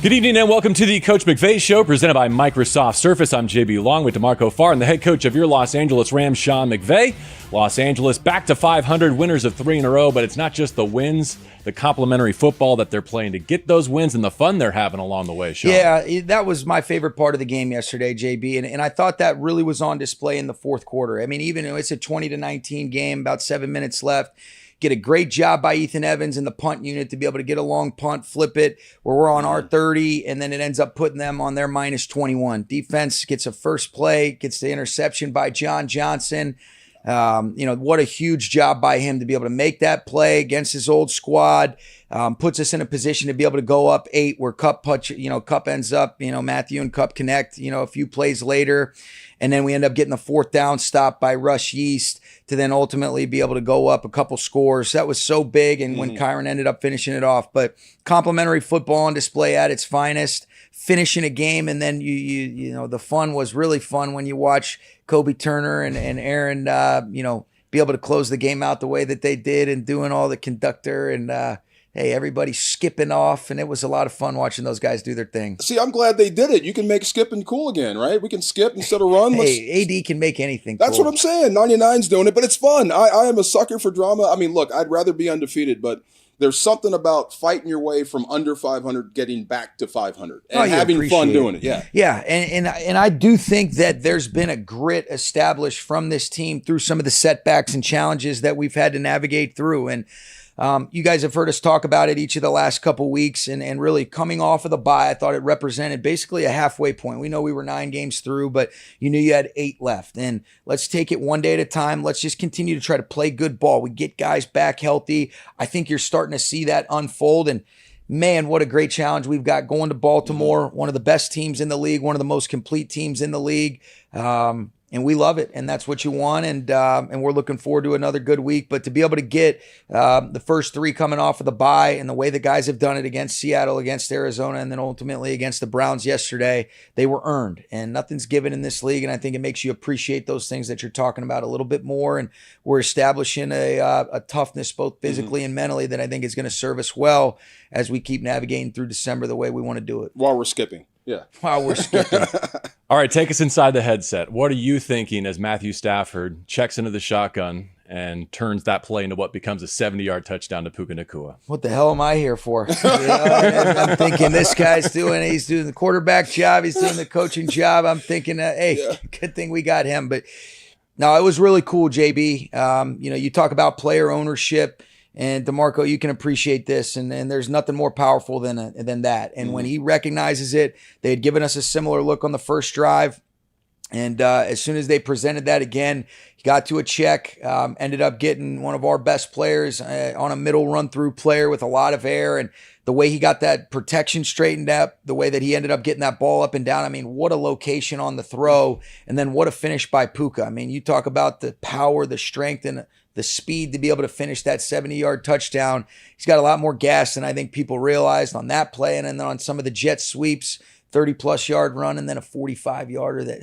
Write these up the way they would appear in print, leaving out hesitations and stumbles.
Good evening and welcome to the Coach McVay Show presented by Microsoft Surface. I'm JB Long with D'Marco Farr and the head coach of your Los Angeles Rams, Sean McVay. Los Angeles back to 500, winners of 3 in a row, but it's not just the wins, the complimentary football that they're playing to get those wins and the fun they're having along the way, Sean. Yeah, that was my favorite part of the game yesterday, JB, and I thought that really was on display in the fourth quarter. I mean, even though it's a 20-19 game, about 7 minutes left, get a great job by Ethan Evans in the punt unit to be able to get a long punt, flip it, where we're on our 30, and then it ends up putting them on their minus 21. Defense gets a first play, gets the interception by John Johnson. What a huge job by him to be able to make that play against his old squad. Puts us in a position to be able to go up 8 where Kupp ends up, Matthew and Kupp connect, a few plays later. And then we end up getting the 4th down stop by Rush Yeast to then ultimately be able to go up a couple scores. That was so big. And when Kyren ended up finishing it off, but complimentary football on display at its finest, finishing a game. And then the fun was really fun when you watch Kobe Turner and Aaron, be able to close the game out the way that they did and doing all the conductor and, hey, everybody skipping off, and it was a lot of fun watching those guys do their thing. See, I'm glad they did it. You can make skipping cool again, right? We can skip instead of run. Hey, AD can make anything That's cool. what I'm saying. 99's doing it, but it's fun. I am a sucker for drama. I mean, look, I'd rather be undefeated, but there's something about fighting your way from under 500 getting back to 500 and having fun doing it. Yeah. Yeah, and I do think that there's been a grit established from this team through some of the setbacks and challenges that we've had to navigate through. And you guys have heard us talk about it each of the last couple weeks, and really coming off of the bye, I thought it represented basically a halfway point. We know we were 9 games through, but you knew you had 8 left. And let's take it one day at a time. Let's just continue to try to play good ball. We get guys back healthy. I think you're starting to see that unfold. And man, what a great challenge we've got going to Baltimore, one of the best teams in the league, one of the most complete teams in the league. And we love it, and that's what you want, and we're looking forward to another good week. But to be able to get the first 3 coming off of the bye and the way the guys have done it against Seattle, against Arizona, and then ultimately against the Browns yesterday, they were earned. And nothing's given in this league, and I think it makes you appreciate those things that you're talking about a little bit more. And we're establishing a toughness both physically and mentally that I think is going to serve us well as we keep navigating through December the way we want to do it. While we're skipping. Yeah. While we're skipping. All right, take us inside the headset. What are you thinking as Matthew Stafford checks into the shotgun and turns that play into what becomes a 70-yard touchdown to Puka Nacua? What the hell am I here for? I'm thinking he's doing the quarterback job. He's doing the coaching job. I'm thinking, good thing we got him. But no, it was really cool, JB. You talk about player ownership. And D'Marco, you can appreciate this, and there's nothing more powerful than that. And when he recognizes it, they had given us a similar look on the first drive. And as soon as they presented that again, he got to a check, ended up getting one of our best players on a middle run-through player with a lot of air. And the way he got that protection straightened up, the way that he ended up getting that ball up and down, I mean, what a location on the throw. And then what a finish by Puka. I mean, you talk about the power, the strength, and the speed to be able to finish that 70-yard touchdown. He's got a lot more gas than I think people realized on that play. And then on some of the jet sweeps, 30-plus yard run, and then a 45-yarder that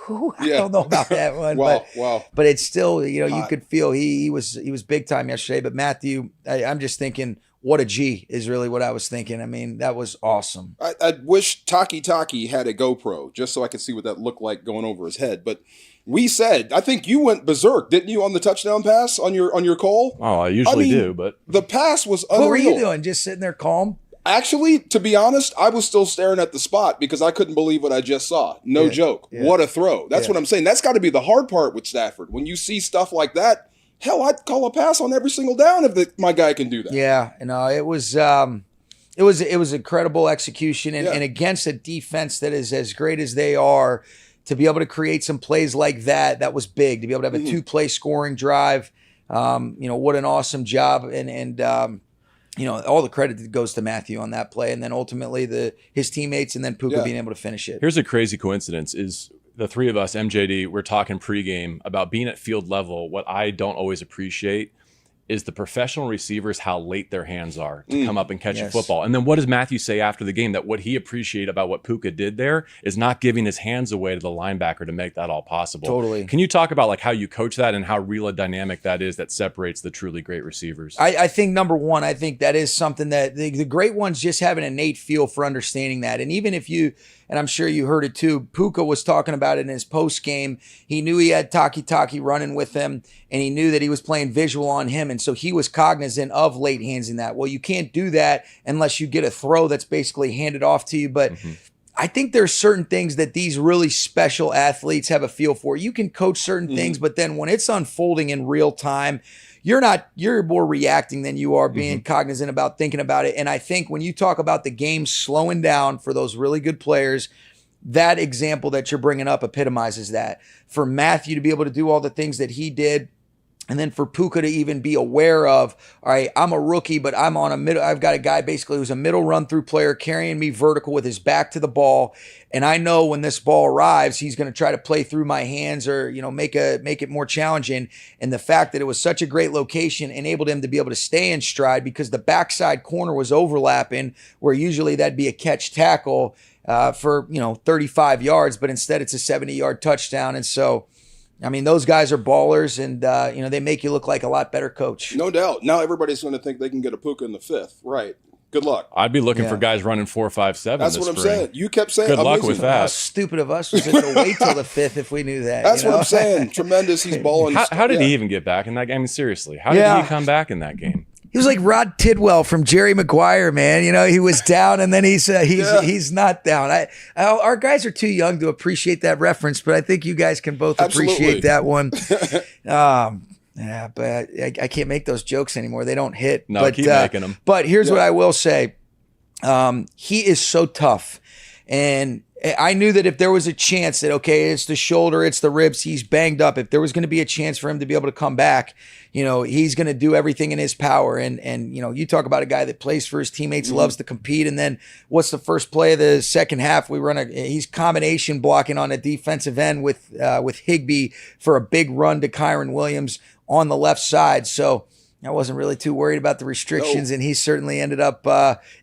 I don't know about that one. Wow. But it's still, you could feel he was big time yesterday. But Matthew, I'm just thinking, what a G is really what I was thinking. I mean, that was awesome. I wish Taki had a GoPro just so I could see what that looked like going over his head. But we said, I think you went berserk, didn't you, on the touchdown pass on your call? Oh, I usually do, but the pass was unreal. What were you doing? Just sitting there calm? Actually, to be honest, I was still staring at the spot because I couldn't believe what I just saw. No joke. Yeah. What a throw. That's what I'm saying. That's got to be the hard part with Stafford. When you see stuff like that, hell, I'd call a pass on every single down if my guy can do that. Yeah, it was incredible execution and against a defense that is as great as they are, to be able to create some plays like that was big. To be able to have a 2-play scoring drive, what an awesome job. And all the credit goes to Matthew on that play. And then ultimately his teammates and then Puka being able to finish it. Here's a crazy coincidence is the three of us, MJD, we're talking pregame about being at field level. What I don't always appreciate is the professional receivers, how late their hands are to come up and catch a football. And then what does Matthew say after the game? That what he appreciated about what Puka did there is not giving his hands away to the linebacker to make that all possible. Totally. Can you talk about like how you coach that and how real a dynamic that is that separates the truly great receivers? I think number one, I think that is something that the great ones just have an innate feel for understanding that. And even if you, and I'm sure you heard it too, Puka was talking about it in his post game. He knew he had Taki running with him, and he knew that he was playing visual on him. And so he was cognizant of late hands in that. Well, you can't do that unless you get a throw that's basically handed off to you. But I think there's certain things that these really special athletes have a feel for. You can coach certain things, but then when it's unfolding in real time, you're more reacting than you are being cognizant about thinking about it. And I think when you talk about the game slowing down for those really good players, that example that you're bringing up epitomizes that. For Matthew to be able to do all the things that he did, and then for Puka to even be aware of, all right, I'm a rookie, but I'm on a middle. I've got a guy basically who's a middle run through player carrying me vertical with his back to the ball. And I know when this ball arrives, he's going to try to play through my hands or, make it more challenging. And the fact that it was such a great location enabled him to be able to stay in stride because the backside corner was overlapping where usually that'd be a catch tackle for, 35 yards, but instead it's a 70-yard touchdown. And so, I mean, those guys are ballers, and, they make you look like a lot better coach. No doubt. Now everybody's going to think they can get a Puka in the 5th. Right. Good luck. I'd be looking for guys running 4, 5, 7. That's what I'm saying. You kept saying good luck with that. How stupid of us was it to wait till the 5th if we knew that. That's what I'm saying. Tremendous. He's balling. How did he even get back in that game? I mean, seriously, how did he come back in that game? He was like Rod Tidwell from Jerry Maguire, man. He was down and then he's not down. Our guys are too young to appreciate that reference, but I think you guys can both appreciate that one. But I can't make those jokes anymore. They don't hit. No, keep making them. But here's what I will say. He is so tough. And I knew that if there was a chance that, okay, it's the shoulder, it's the ribs, he's banged up. If there was going to be a chance for him to be able to come back, he's going to do everything in his power. And you talk about a guy that plays for his teammates, loves to compete. And then what's the first play of the second half? He's combination blocking on a defensive end with Higbee for a big run to Kyren Williams on the left side. So I wasn't really too worried about the restrictions, and he certainly ended up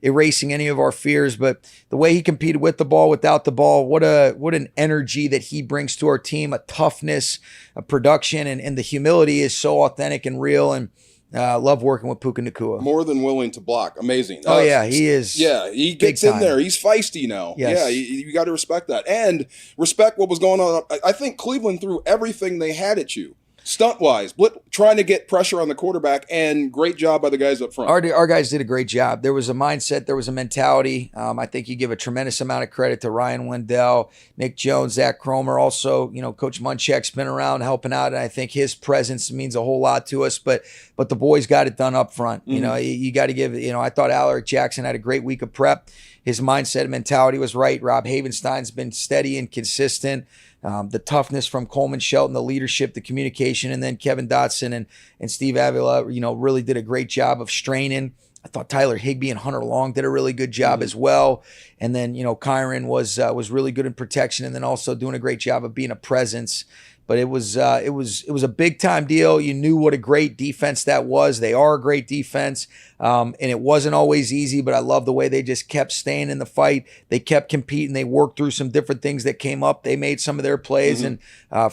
erasing any of our fears. But the way he competed with the ball, without the ball, what an energy that he brings to our team, a toughness, a production, and the humility is so authentic and real. And love working with Puka Nacua. More than willing to block. Amazing. He is. Yeah, he gets in there. He's feisty now. Yes. Yeah, you got to respect that. And respect what was going on. I think Cleveland threw everything they had at you. Stunt-wise, trying to get pressure on the quarterback, and great job by the guys up front. Our guys did a great job. There was a mindset. There was a mentality. I think you give a tremendous amount of credit to Ryan Wendell, Nick Jones, Zach Cromer. Also, Coach Munchak's been around helping out, and I think his presence means a whole lot to us. But the boys got it done up front. You got to give, I thought Alaric Jackson had a great week of prep. His mindset and mentality was right. Rob Havenstein's been steady and consistent. The toughness from Coleman Shelton, the leadership, the communication, and then Kevin Dotson and Steve Avila, really did a great job of straining. I thought Tyler Higbee and Hunter Long did a really good job as well. And then, Kyren was really good in protection, and then also doing a great job of being a presence. But it was a big time deal. You knew what a great defense that was. They are a great defense, and it wasn't always easy. But I love the way they just kept staying in the fight. They kept competing. They worked through some different things that came up. They made some of their plays, and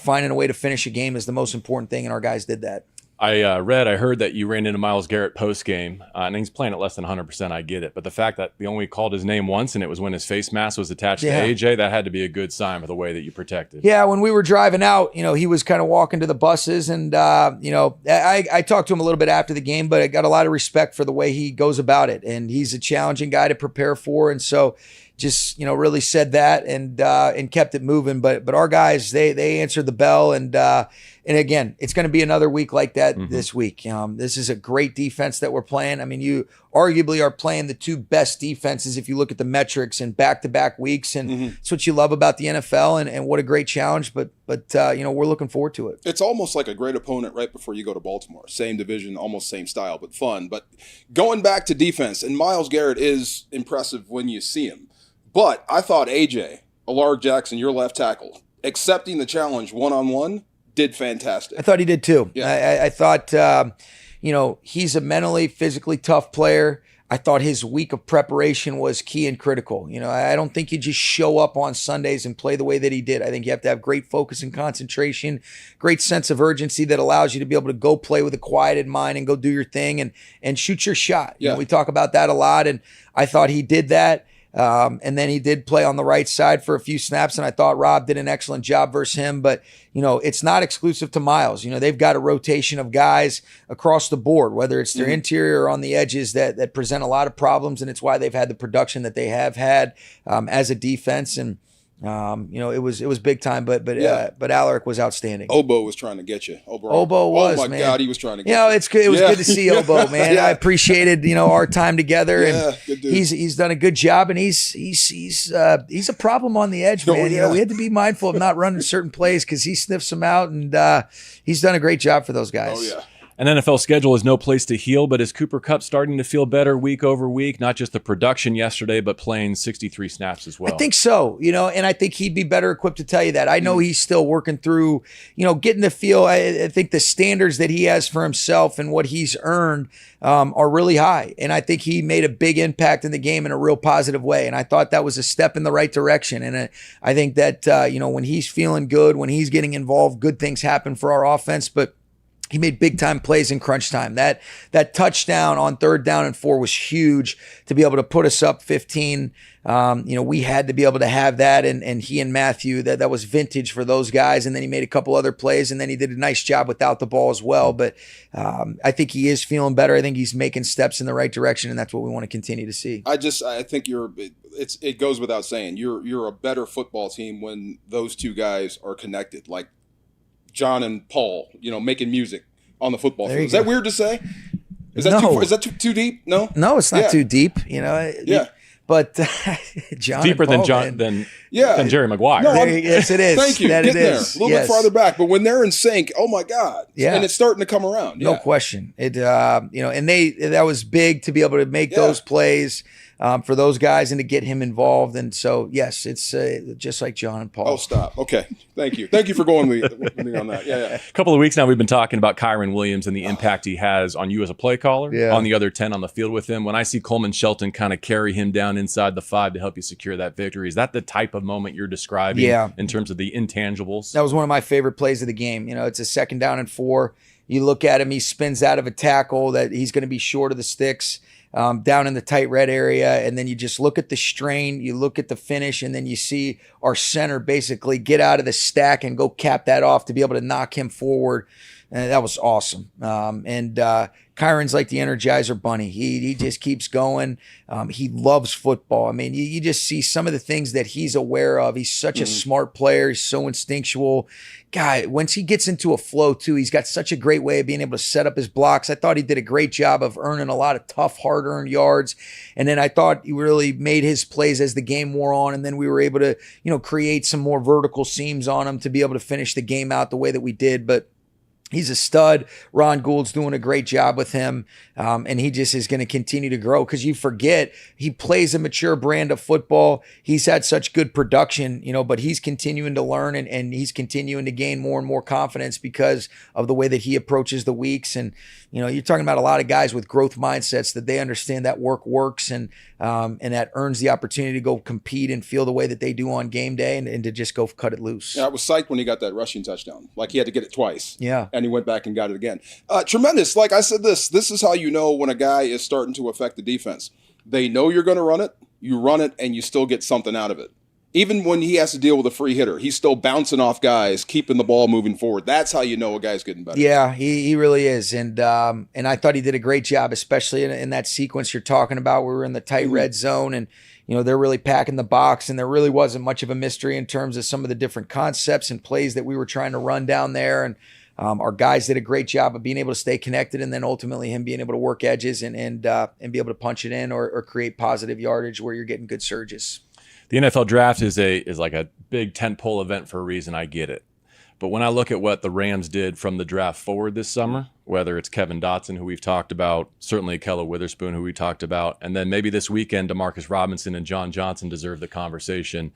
finding a way to finish a game is the most important thing. And our guys did that. I heard that you ran into Myles Garrett post-game, and he's playing at less than 100%. I get it. But the fact that they only called his name once, and it was when his face mask was attached to AJ, that had to be a good sign for the way that you protected. Yeah, when we were driving out, he was kind of walking to the buses, and, I talked to him a little bit after the game, but I got a lot of respect for the way he goes about it. And he's a challenging guy to prepare for, and so just, really said that and kept it moving. But our guys, they answered the bell, and again, it's going to be another week like that this week. This is a great defense that we're playing. I mean, you arguably are playing the two best defenses if you look at the metrics in back-to-back weeks, and it's what you love about the NFL, and what a great challenge. But we're looking forward to it. It's almost like a great opponent right before you go to Baltimore. Same division, almost same style, but fun. But going back to defense, and Myles Garrett is impressive when you see him. But I thought AJ, Alaric Jackson, your left tackle, accepting the challenge one-on-one, did fantastic. I thought he did too. Yeah. I thought, he's a mentally, physically tough player. I thought his week of preparation was key and critical. I don't think you just show up on Sundays and play the way that he did. I think you have to have great focus and concentration, great sense of urgency that allows you to be able to go play with a quieted mind and go do your thing and shoot your shot. Yeah. We talk about that a lot, and I thought he did that. And then he did play on the right side for a few snaps, and I thought Rob did an excellent job versus him. But, it's not exclusive to Miles. They've got a rotation of guys across the board, whether it's their interior or on the edges that present a lot of problems, and it's why they've had the production that they have had as a defense. And it was big time, but Alaric was outstanding. Obo was trying to get you. Obo was, oh my man. God, he was trying to get you. It's good. It was good to see Obo, man. Yeah. I appreciated our time together, and good dude. he's done a good job, and he's a problem on the edge, man. yeah. We had to be mindful of not running certain plays because he sniffs them out, and he's done a great job for those guys. Oh yeah. An NFL schedule is no place to heal, but is Cooper Kupp starting to feel better week over week? Not just the production yesterday, but playing 63 snaps as well. I think so, and I think he'd be better equipped to tell you that. I know he's still working through, getting the feel. I think the standards that he has for himself and what he's earned are really high. And I think he made a big impact in the game in a real positive way. And I thought that was a step in the right direction. And I think that, when he's feeling good, when he's getting involved, good things happen for our offense. But he made big time plays in crunch time. That touchdown on 3rd down and 4 was huge to be able to put us up 15. We had to be able to have that, and he and Matthew, that was vintage for those guys. And then he made a couple other plays, and then he did a nice job without the ball as well. But I think he is feeling better. I think he's making steps in the right direction, and that's what we want to continue to see. I think it goes without saying, you're a better football team when those two guys are connected. Like John and Paul, making music on the football field. Is that weird to say? Is that too deep? No, it's not too deep. Yeah. But John, deeper and Paul, than Jerry Maguire. No, yes, it is. Thank you. That Get it there. is. A little bit farther back, but when they're in sync, oh my God! Yeah. And it's starting to come around. No question. It and that was big to be able to make those plays for those guys and to get him involved. And so, yes, it's just like John and Paul. Oh, stop. Okay. Thank you. Thank you for going with me on that. Yeah. A couple of weeks now, we've been talking about Kyren Williams and the impact he has on you as a play caller, on the other 10 on the field with him. When I see Coleman Shelton kind of carry him down inside the 5 to help you secure that victory, is that the type of moment you're describing in terms of the intangibles? That was one of my favorite plays of the game. It's a 2nd down and 4. You look at him, he spins out of a tackle that he's going to be short of the sticks. Down in the tight red area, and then you just look at the strain, you look at the finish, and then you see our center basically get out of the stack and go cap that off to be able to knock him forward. And that was awesome. Kyren's like the Energizer Bunny. He just keeps going. He loves football. I mean, you just see some of the things that he's aware of. He's such a smart player. He's so instinctual. Guy, once he gets into a flow too, he's got such a great way of being able to set up his blocks. I thought he did a great job of earning a lot of tough, hard-earned yards. And then I thought he really made his plays as the game wore on. And then we were able to, create some more vertical seams on him to be able to finish the game out the way that we did. But he's a stud. Ron Gould's doing a great job with him. And he just is going to continue to grow because you forget he plays a mature brand of football. He's had such good production, but he's continuing to learn and he's continuing to gain more and more confidence because of the way that he approaches the weeks. And, you're talking about a lot of guys with growth mindsets that they understand that work works and that earns the opportunity to go compete and feel the way that they do on game day and to just go cut it loose. Yeah, I was psyched when he got that rushing touchdown. Like he had to get it twice. Yeah. And he went back and got it again. Tremendous. Like I said, this is how you know when a guy is starting to affect the defense. They know you're going to run it, you run it, and you still get something out of it. Even when he has to deal with a free hitter, he's still bouncing off guys, keeping the ball moving forward. That's how you know a guy's getting better. Yeah, he really is. And I thought he did a great job, especially in that sequence you're talking about. We were in the tight red zone and, they're really packing the box, and there really wasn't much of a mystery in terms of some of the different concepts and plays that we were trying to run down there. And our guys did a great job of being able to stay connected, and then ultimately him being able to work edges and be able to punch it in or create positive yardage where you're getting good surges. The NFL draft is like a big tentpole event for a reason. I get it. But when I look at what the Rams did from the draft forward this summer, whether it's Kevin Dotson, who we've talked about, certainly Akella Witherspoon, who we talked about, and then maybe this weekend, Demarcus Robinson and John Johnson deserve the conversation.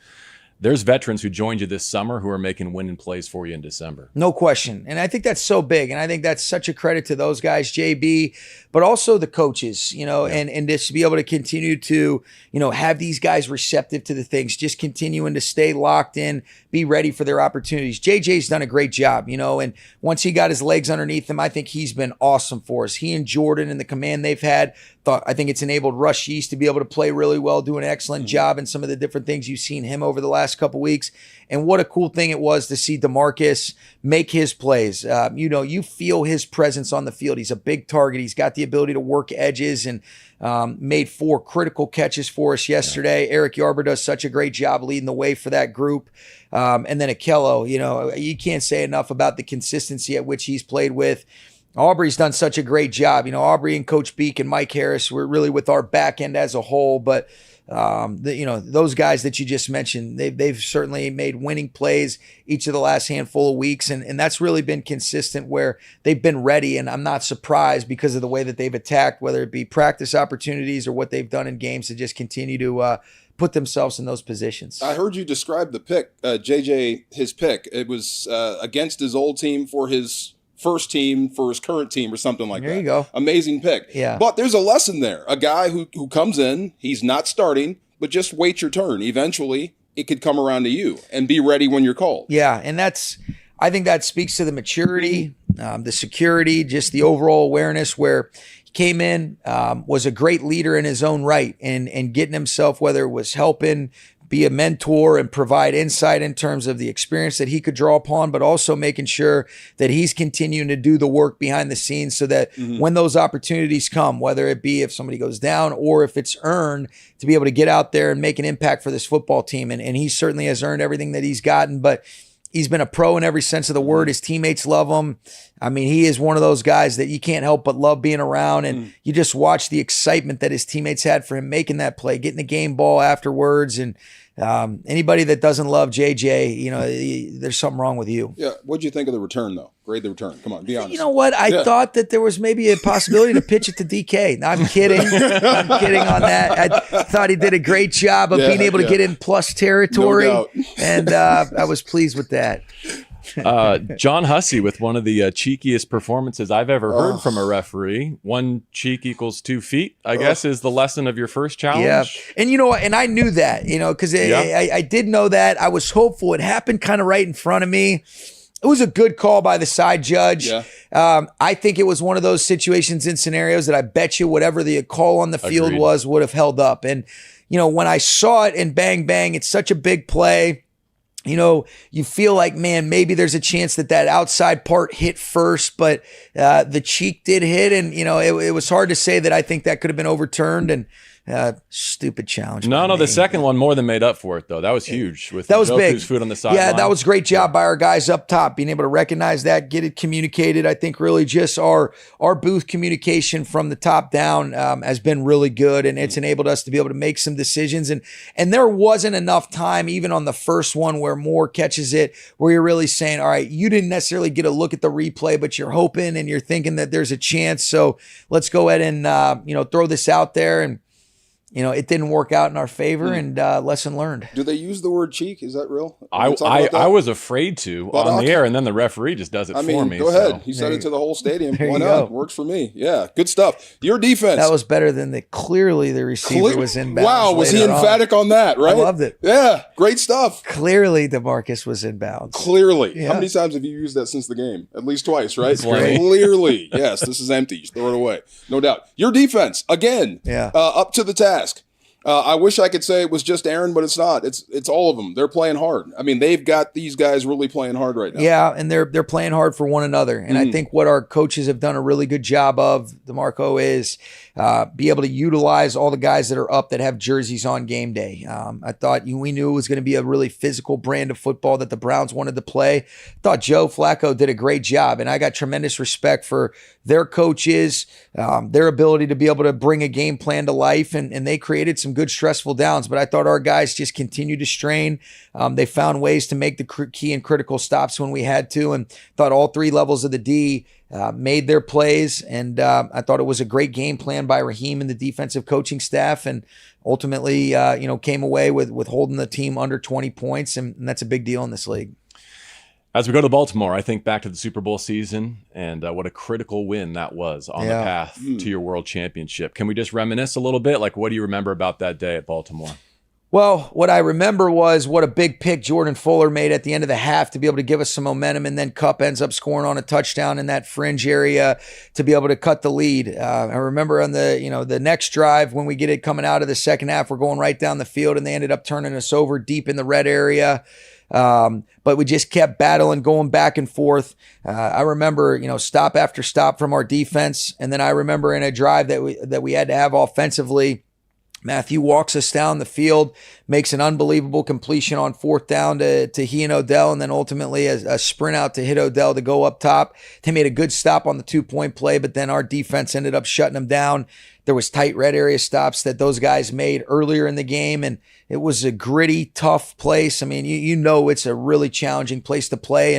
there's veterans who joined you this summer who are making winning plays for you in December. No question. And I think that's so big. And I think that's such a credit to those guys, JB, but also the coaches, and just to be able to continue to, have these guys receptive to the things, just continuing to stay locked in, be ready for their opportunities. JJ's done a great job, and once he got his legs underneath him, I think he's been awesome for us. He and Jordan and the command they've had, I think it's enabled Rush Yeast to be able to play really well, do an excellent job in some of the different things you've seen him over the last couple weeks. And what a cool thing it was to see DeMarcus make his plays. You feel his presence on the field. He's a big target. He's got the ability to work edges and made 4 critical catches for us yesterday. Eric Yarber does such a great job leading the way for that group. And then Akello, you can't say enough about the consistency at which he's played with. Aubrey's done such a great job. Aubrey and Coach Beek and Mike Harris were really with our back end as a whole. But, those guys that you just mentioned, they've certainly made winning plays each of the last handful of weeks. And that's really been consistent where they've been ready. And I'm not surprised because of the way that they've attacked, whether it be practice opportunities or what they've done in games to just continue to put themselves in those positions. I heard you describe the pick, JJ, his pick. It was against his old team for his first team for his current team or something like that. There you go. Amazing pick. Yeah. But there's a lesson there. A guy who comes in, he's not starting, but just wait your turn. Eventually, it could come around to you and be ready when you're called. Yeah, and I think that speaks to the maturity, the security, just the overall awareness where he came in, was a great leader in his own right and getting himself, whether it was helping be a mentor and provide insight in terms of the experience that he could draw upon, but also making sure that he's continuing to do the work behind the scenes so that when those opportunities come, whether it be if somebody goes down or if it's earned, to be able to get out there and make an impact for this football team. And he certainly has earned everything that he's gotten, but he's been a pro in every sense of the word. His teammates love him. I mean, he is one of those guys that you can't help but love being around. And you just watch the excitement that his teammates had for him making that play, getting the game ball afterwards. And anybody that doesn't love JJ, there's something wrong with you. Yeah. What'd you think of the return, though? Grade the return. Come on, be honest. You know what? I thought that there was maybe a possibility to pitch it to DK. No, I'm kidding. I'm kidding on that. I thought he did a great job of being able to get in plus territory. No doubt. And I was pleased with that. John Hussey with one of the cheekiest performances I've ever heard from a referee. 1 cheek equals 2 feet, I guess, is the lesson of your first challenge. Yeah. And you know what? And I knew that, because I did know that. I was hopeful. It happened kind of right in front of me. It was a good call by the side judge. Yeah. I think it was one of those situations and scenarios that I bet you whatever the call on the field was would have held up. And, when I saw it and bang, bang, it's such a big play. You feel like, man, maybe there's a chance that outside part hit first, but the cheek did hit. And, it was hard to say that I think that could have been overturned. And stupid challenge. No, the second one more than made up for it, though. That was huge. That was big. Foot on the sideline. Yeah, that was great job by our guys up top, being able to recognize that, get it communicated. I think really just our booth communication from the top down has been really good, and it's enabled us to be able to make some decisions. And there wasn't enough time, even on the first one where Moore catches it, where you're really saying, all right, you didn't necessarily get a look at the replay, but you're hoping and you're thinking that there's a chance. So let's go ahead and throw this out there. And it didn't work out in our favor, and lesson learned. Do they use the word cheek? Is that real? I was afraid to on the air, and then the referee just does it for me. Go ahead. He said it to the whole stadium. Why not? Works for me. Yeah, good stuff. Your defense. That was better than clearly the receiver was inbounds. Wow, was he emphatic on that, right? I loved it. Yeah, great stuff. Clearly DeMarcus was inbounds. Clearly. Yeah. How many times have you used that since the game? At least twice, right? Plenty. Clearly. Yes, this is empty. Just throw it away. No doubt. Your defense, again, up to the task. I wish I could say it was just Aaron, but it's not. It's all of them. They're playing hard. I mean, they've got these guys really playing hard right now. Yeah, and they're playing hard for one another. And I think what our coaches have done a really good job of, D'Marco, is be able to utilize all the guys that are up that have jerseys on game day. I thought we knew it was going to be a really physical brand of football that the Browns wanted to play. I thought Joe Flacco did a great job, and I got tremendous respect for their coaches, their ability to be able to bring a game plan to life, and they created some good stressful downs. But I thought our guys just continued to strain. They found ways to make the key and critical stops when we had to, and thought all 3 levels of the D made their plays, and I thought it was a great game plan by Raheem and the defensive coaching staff, and ultimately, came away with holding the team under 20 points, and that's a big deal in this league. As we go to Baltimore, I think back to the Super Bowl season and what a critical win that was on the path to your world championship. Can we just reminisce a little bit? Like, what do you remember about that day at Baltimore? Well, what I remember was what a big pick Jordan Fuller made at the end of the half to be able to give us some momentum, and then Kupp ends up scoring on a touchdown in that fringe area to be able to cut the lead. I remember on the next drive when we get it coming out of the second half, we're going right down the field, and they ended up turning us over deep in the red area. But we just kept battling, going back and forth. I remember, stop after stop from our defense, and then I remember in a drive that we had to have offensively, Matthew walks us down the field, makes an unbelievable completion on fourth down to he and Odell, and then ultimately a sprint out to hit Odell to go up top. They made a good stop on the 2-point play, but then our defense ended up shutting them down. There was tight red area stops that those guys made earlier in the game, and it was a gritty, tough place. I mean, it's a really challenging place to play,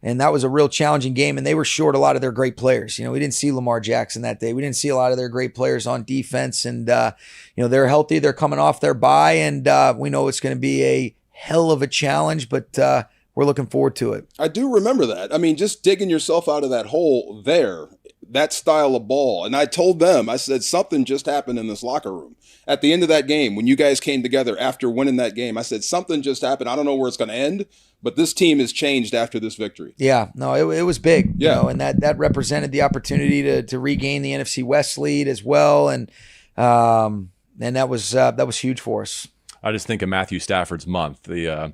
and that was a real challenging game, and they were short a lot of their great players. We didn't see Lamar Jackson that day. We didn't see a lot of their great players on defense, and they're healthy. They're coming off their bye, and we know it's going to be a hell of a challenge, but we're looking forward to it. I do remember that. I mean, just digging yourself out of that hole there, that style of ball. And I told them, I said, something just happened in this locker room. At the end of that game, when you guys came together after winning that game, I said, something just happened. I don't know where it's going to end, but this team has changed after this victory. Yeah, no, it was big. Yeah. And that represented the opportunity to regain the NFC West lead as well. And that was huge for us. I just think of Matthew Stafford's month. The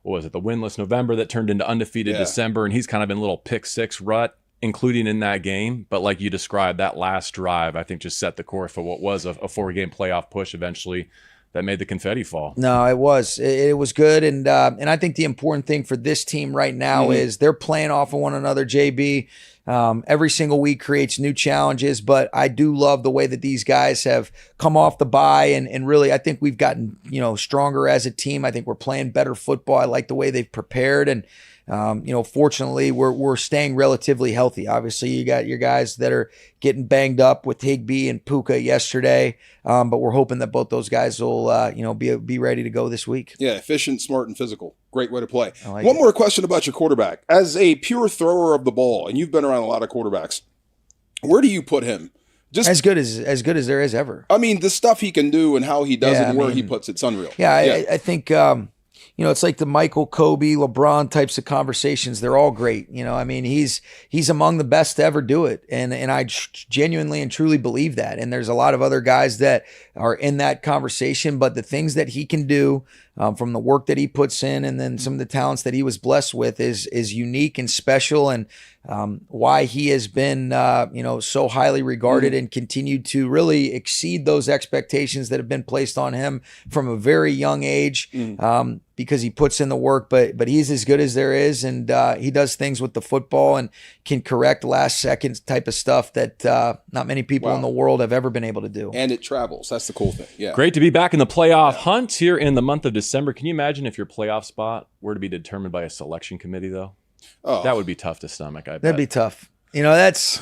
winless November that turned into undefeated December, and he's kind of in a little pick six rut, including in that game. But like you described, that last drive, I think, just set the course for what was a 4-game playoff push eventually that made the confetti fall. No, it was. It was good. And I think the important thing for this team right now is they're playing off of one another, JB. Every single week creates new challenges, but I do love the way that these guys have come off the bye, and really, I think we've gotten, stronger as a team. I think we're playing better football. I like the way they've prepared, and fortunately, we're staying relatively healthy. Obviously, you got your guys that are getting banged up with Higbee and Puka yesterday, but we're hoping that both those guys will, be ready to go this week. Yeah, efficient, smart, and physical. Great way to play. Like One more question about your quarterback. As a pure thrower of the ball, and you've been around a lot of quarterbacks, where do you put him? Just as good as there is ever. I mean, the stuff he can do and how he does it and where he puts it's unreal. Yeah, I think it's like the Michael, Kobe, LeBron types of conversations. They're all great. He's among the best to ever do it. And I genuinely and truly believe that. And there's a lot of other guys that are in that conversation, but the things that he can do from the work that he puts in, and then some of the talents that he was blessed with is unique and special, and why he has been so highly regarded and continued to really exceed those expectations that have been placed on him from a very young age, because he puts in the work, but he's as good as there is, and he does things with the football and can correct last second type of stuff that not many people in the world have ever been able to do. And it travels. That's the cool thing. Yeah. Great to be back in the playoff hunt here in the month of December. Can you imagine if your playoff spot were to be determined by a selection committee, though? Oh. That would be tough to stomach, I bet. That'd be tough. That's...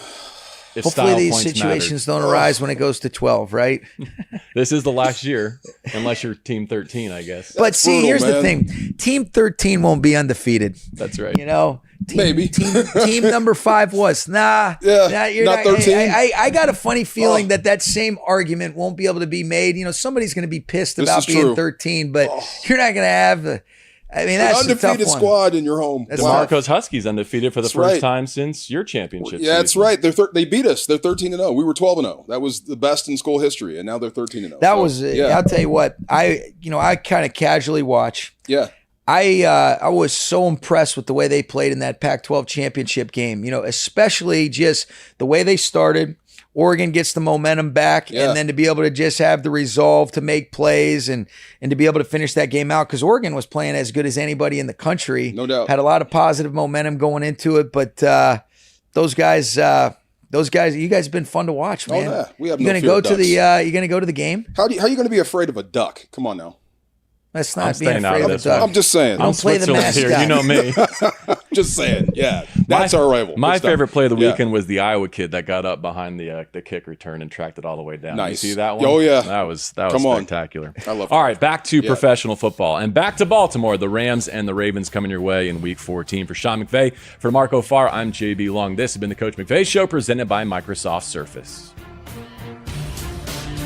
If hopefully these situations don't arise when it goes to 12, right? This is the last year, unless you're Team 13, I guess. But see, here's the thing. Team 13 won't be undefeated. That's right. Maybe. Team number 5 was. You're not 13. I got a funny feeling that same argument won't be able to be made. Somebody's going to be pissed about being 13, but you're not going to have the... that's an undefeated squad in your home. D'Marco's Huskies undefeated for the first time since your championship. Yeah, that's right. They beat us. They're 13-0. We were 12-0. That was the best in school history, and now they're 13-0. I'll tell you what. I kind of casually watch. Yeah. I was so impressed with the way they played in that Pac-12 championship game. Especially just the way they started. Oregon gets the momentum back, and then to be able to just have the resolve to make plays and to be able to finish that game out, because Oregon was playing as good as anybody in the country. No doubt. Had a lot of positive momentum going into it, but those guys, you guys have been fun to watch, man. Oh, yeah. We have you gonna go to the game? How are you going to be afraid of a duck? Come on now. Let's I'm not be staying out afraid of of this the duck. I'm just saying. I'm play the Switzerland here. mascot. You know me. Just saying. Yeah, that's our rival. My Good stuff. favorite play of the Yeah. weekend was the Iowa kid that got up behind the kick return and tracked it all the way down. Nice. You see that one? Oh, yeah. That was Come on. spectacular. I love All it. right, back to professional football and back to Baltimore. The Rams and the Ravens coming your way in Week 14. For Sean McVay, for D'Marco Farr, I'm JB Long. This has been the Coach McVay Show presented by Microsoft Surface.